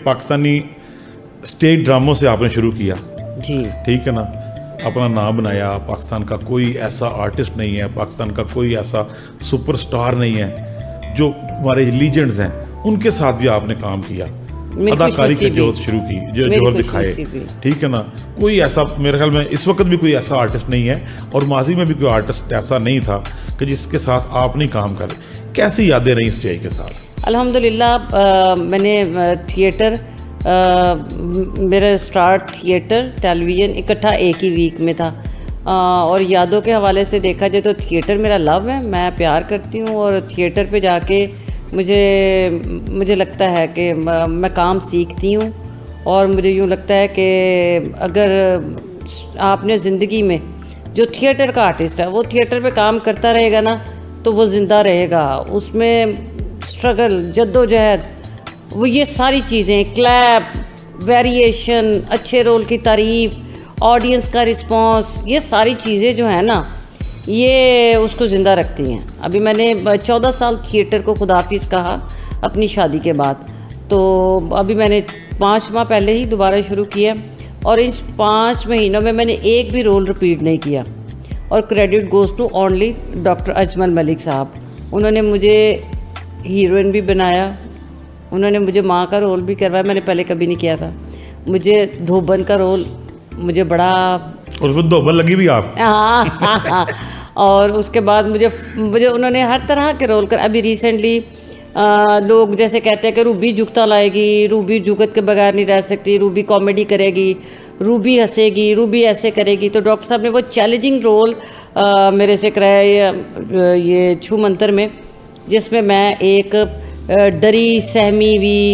Pakistani stage ड्रामों से आपने शुरू किया जी, ठीक है ना, अपना नाम बनाया। पाकिस्तान का कोई ऐसा आर्टिस्ट नहीं है, पाकिस्तान का कोई ऐसा सुपरस्टार नहीं है जो हमारे लीजेंड्स हैं उनके साथ भी आपने काम किया, अदाकारी की जोत शुरू की, जो जोर दिखाए, ठीक है ना। कोई ऐसा मेरे ख्याल में इस वक्त भी कोई ऐसा आर्टिस्ट नहीं है और माजी में भी कोई आर्टिस्ट ऐसा नहीं था कि जिसके साथ आप नहीं काम करे। कैसी यादें रही स्टेज के साथ? अल्हम्दुलिल्लाह मैंने थिएटर मेरा स्टार्ट थिएटर टेलीविज़न इकट्ठा एक ही वीक में था। और यादों के हवाले से देखा जाए तो थिएटर मेरा लव है, मैं प्यार करती हूँ और थिएटर पे जाके मुझे लगता है कि मैं काम सीखती हूँ। और मुझे यूँ लगता है कि अगर आपने ज़िंदगी में जो थिएटर का आर्टिस्ट है वो थिएटर पे काम करता रहेगा ना तो वो ज़िंदा रहेगा। उसमें स्ट्रगल, जद्दोजहद, वो ये सारी चीज़ें, क्लैप, वेरिएशन, अच्छे रोल की तारीफ़, ऑडियंस का रिस्पांस, ये सारी चीज़ें जो है ना ये उसको ज़िंदा रखती हैं। अभी मैंने 14 साल थिएटर को खुदाफिज़ कहा अपनी शादी के बाद, तो अभी मैंने 5 माह पहले ही दोबारा शुरू किया और इन 5 महीनों में मैंने एक भी रोल रिपीट नहीं किया। और credit goes to only doctor Ajmal Malik साहब। उन्होंने मुझे हीरोइन भी बनाया, उन्होंने मुझे माँ का रोल भी करवाया, मैंने पहले कभी नहीं किया था। मुझे धोबन का रोल मुझे बड़ा, उसमें धोबन लगी भी आप? हाँ। और उसके बाद मुझे उन्होंने हर तरह के रोल कर। अभी रिसेंटली लोग जैसे कहते हैं कि रूबी जुगता लाएगी, रूबी जुगत के बगैर नहीं रह सकती, रूबी कॉमेडी करेगी, रूबी हंसेगी, रूबी ऐसे करेगी। तो डॉक्टर साहब ने वो चैलेंजिंग रोल मेरे से कराया ये छू मंतर में, जिसमें मैं एक डरी सहमी हुई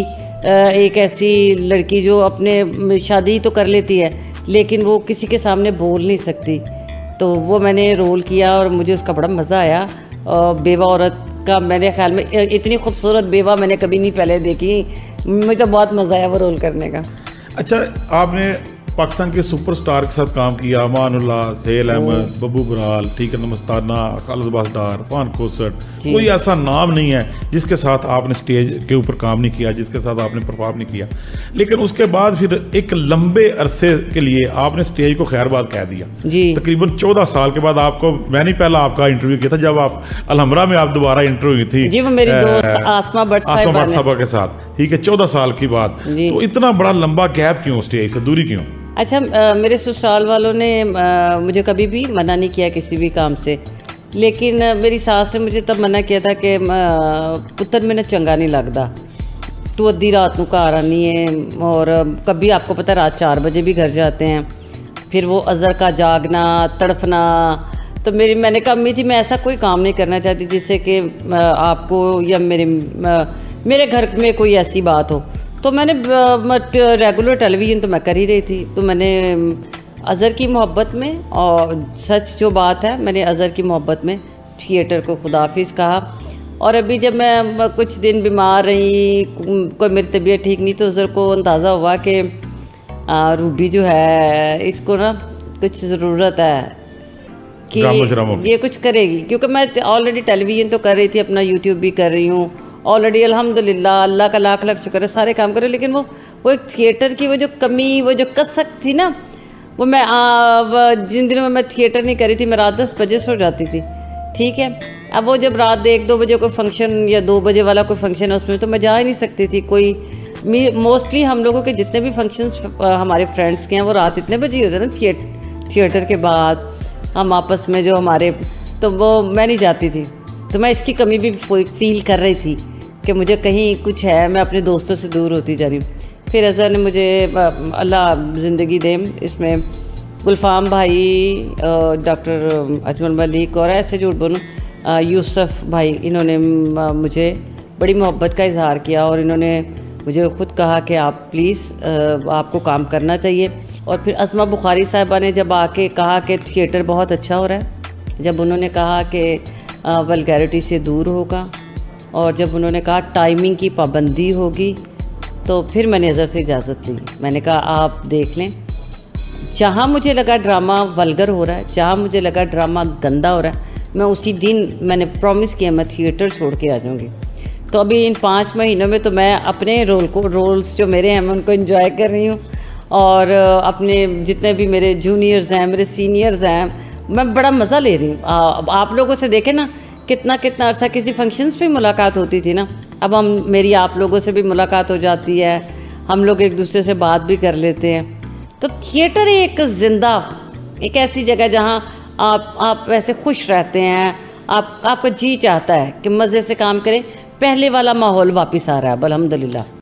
एक ऐसी लड़की जो अपने शादी तो कर लेती है लेकिन वो किसी के सामने बोल नहीं सकती, तो वो मैंने रोल किया और मुझे उसका बड़ा मज़ा आया। बेवा औरत का मेरे ख्याल में इतनी खूबसूरत बेवा मैंने कभी नहीं पहले देखी, मुझे बहुत मज़ा आया वो रोल करने का। अच्छा, आपने पाकिस्तान के सुपरस्टार के साथ काम किया, अमानुल्लाह, सहेल अहमद, बब्बू बराल, ठीक है, मस्ताना, खालिद अब्बास डार, फान कोसट, कोई ऐसा नाम नहीं है जिसके साथ आपने स्टेज के ऊपर काम नहीं किया, जिसके साथ आपने परफॉर्म नहीं किया। लेकिन उसके बाद फिर एक लंबे अरसे के लिए आपने स्टेज को खैरबाद कह दिया जी। तकरीबन 14 साल के बाद आपको, मैंने पहला आपका इंटरव्यू किया था जब आप अलहमरा में आप दोबारा इंटरव्यू हुई थी जी, वो मेरी दोस्त आसमा भट्ट साहबा के साथ, ठीक है, 14 साल के बाद। तो इतना बड़ा लंबा गैप क्यों, स्टेज से दूरी क्यों? अच्छा, मेरे ससुराल वालों ने मुझे कभी भी मना नहीं किया किसी भी काम से, लेकिन मेरी सास ने मुझे तब मना किया था कि पुत्र मैंने चंगा नहीं लगता, तू अद्धी रात को घर आनी है। और कभी आपको पता है रात 4 बजे भी घर जाते हैं। फिर वो अज़र का जागना, तड़फना। तो मैंने कहा अम्मी जी मैं ऐसा कोई काम नहीं करना चाहती जिससे कि आपको या मेरे घर में कोई ऐसी बात हो। तो मैंने रेगुलर टेलीविज़न तो मैं कर ही रही थी, तो मैंने अज़हर की मोहब्बत में, और सच जो बात है, मैंने अज़हर की मोहब्बत में थिएटर को खुदाफिज़ कहा। और अभी जब मैं कुछ दिन बीमार रही, कोई मेरी तबीयत ठीक नहीं, तो अज़हर को अंदाज़ा हुआ कि रूबी जो है इसको ना कुछ ज़रूरत है कि ये कुछ करेगी, क्योंकि मैं ऑलरेडी टेलीविज़न तो कर रही थी, अपना यूट्यूब भी कर रही हूँ ऑलरेडी, अल्हम्दुलिल्लाह, अल्लाह का लाख लाख शुक्र है, सारे काम करे। लेकिन वो एक थिएटर की वो जो कमी, वो जो कसक थी ना, वो मैं जिन दिनों में मैं थिएटर नहीं करी थी, मैं रात 10 बजे सो जाती थी, ठीक है। अब वो जब रात 1-2 बजे कोई फंक्शन या 2 बजे वाला कोई फंक्शन है उसमें तो मैं जा ही नहीं सकती थी। कोई मोस्टली हम लोगों के जितने भी फंक्शंस हमारे फ्रेंड्स के हैं वो रात इतने बजे होते हैं ना, थिएटर के बाद हम आपस में जो हमारे, तो वो मैं नहीं जाती थी। तो मैं इसकी कमी भी फील कर रही थी कि मुझे कहीं कुछ है, मैं अपने दोस्तों से दूर होती जा रही हूँ। फिर अज़हर ने मुझे, अल्लाह ज़िंदगी दे, इसमें गुलफाम भाई, डॉक्टर अजमल मलिक और ऐसे झूठ बोलूं यूसुफ भाई, इन्होंने मुझे बड़ी मोहब्बत का इजहार किया और इन्होंने मुझे ख़ुद कहा कि आप प्लीज़ आपको काम करना चाहिए। और फिर अस्मा बुखारी साहिबा ने जब आके कहा कि थिएटर बहुत अच्छा हो रहा है, जब उन्होंने कहा कि वल्गैरिटी से दूर होगा, और जब उन्होंने कहा टाइमिंग की पाबंदी होगी, तो फिर मैंने अज़हर से इजाज़त ली। मैंने कहा आप देख लें, जहाँ मुझे लगा ड्रामा वल्गर हो रहा है, जहाँ मुझे लगा ड्रामा गंदा हो रहा है, मैं उसी दिन मैंने प्रॉमिस किया मैं थिएटर छोड़ के आ जाऊँगी। तो अभी इन 5 महीनों में तो मैं अपने रोल्स जो मेरे हैं मैं उनको एंजॉय कर रही हूँ, और अपने जितने भी मेरे जूनियर्स हैं, मेरे सीनियर्स हैं, मैं बड़ा मज़ा ले रही हूँ। आप लोगों से देखें ना, कितना अर्सा किसी फंक्शंस पे मुलाकात होती थी ना, अब मेरी आप लोगों से भी मुलाकात हो जाती है, हम लोग एक दूसरे से बात भी कर लेते हैं। तो थिएटर एक ज़िंदा, एक ऐसी जगह जहाँ आप ऐसे खुश रहते हैं, आपका जी चाहता है कि मज़े से काम करें। पहले वाला माहौल वापस आ रहा है अल्हम्दुलिल्लाह।